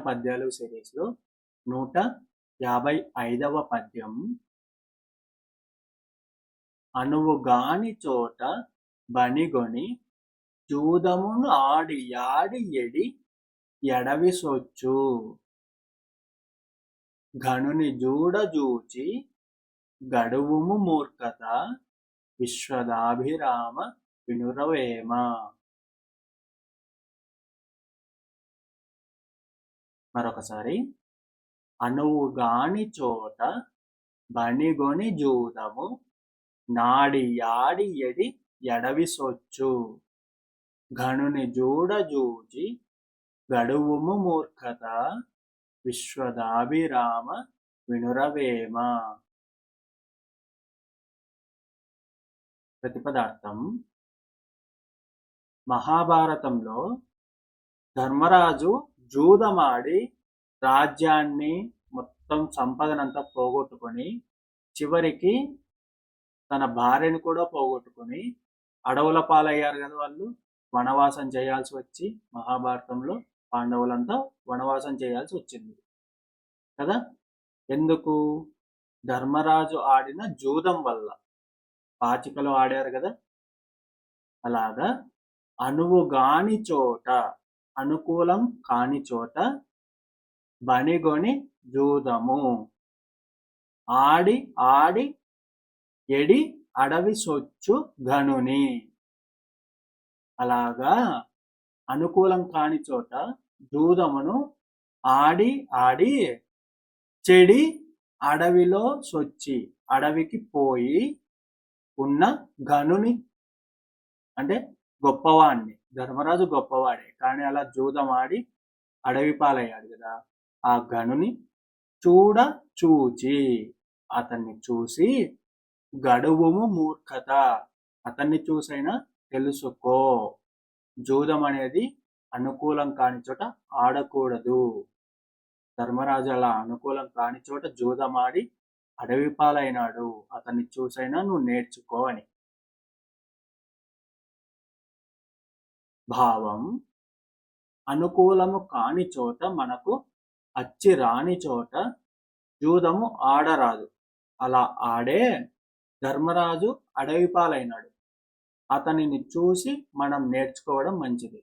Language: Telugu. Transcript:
పద్యాలు సిరీస్లో 155వ పద్యం. అనువుగాని చోట బనిగొని జూదమును ఆడి యాడి ఎడి ఎడవిసొచ్చు. ఘనుని జూడజూచి గడువుము మూర్ఖత విశ్వదాభిరామ వినురవేమ. మరొకసారి. అనువుగాని చోట బనిగొని జూదము నాడి యాడి ఎడి ఎడవిసొచ్చు. ఘనుని జూడజూచి గడువుము మూర్ఖత విశ్వదాభిరామ వినురవేమ. ప్రతిపదార్థం. మహాభారతంలో ధర్మరాజు జూదమాడి రాజ్యాన్ని మొత్తం సంపదనంతా పోగొట్టుకొని చివరికి తన భార్యను కూడా పోగొట్టుకొని అడవుల పాలయ్యారు కదా. వాళ్ళు వనవాసం చేయాల్సి వచ్చి మహాభారతంలో పాండవులంతా వనవాసం చేయాల్సి వచ్చింది కదా. ఎందుకు? ధర్మరాజు ఆడిన జూదం వల్ల. పాచికలు ఆడారు కదా. అలాగా అనువుగాని చోట, అనుకూలం కాని చోట బనిగొని జూదము ఆడి ఆడి ఎడి అడవి సొచ్చు ఘనుని. అలాగా అనుకూలం కాని చోట జూదమును ఆడి ఆడి చెడి అడవిలో సొచ్చి, అడవికి పోయి ఉన్న ఘనుని అంటే గొప్పవాణ్ణి. ధర్మరాజు గొప్పవాడే, కానీ అలా జూదమాడి అడవి పాలయ్యాడు కదా. ఆ ఘనుని చూడ చూచి, అతన్ని చూసి గడువుము మూర్ఖత, అతన్ని చూసైనా తెలుసుకో. జూదం అనేది అనుకూలం కాని చోట ఆడకూడదు. ధర్మరాజు అలా అనుకూలం కాని చోట జూదమాడి అడవి పాలైనాడు, అతన్ని చూసైనా నువ్వు నేర్చుకో అని. భావం. అనుకూలము కాని చోట, మనకు అచ్చి రాని చోట జూదము ఆడరాదు. అలా ఆడే ధర్మరాజు అడవి పాలైనాడు, అతనిని చూసి మనం నేర్చుకోవడం మంచిది.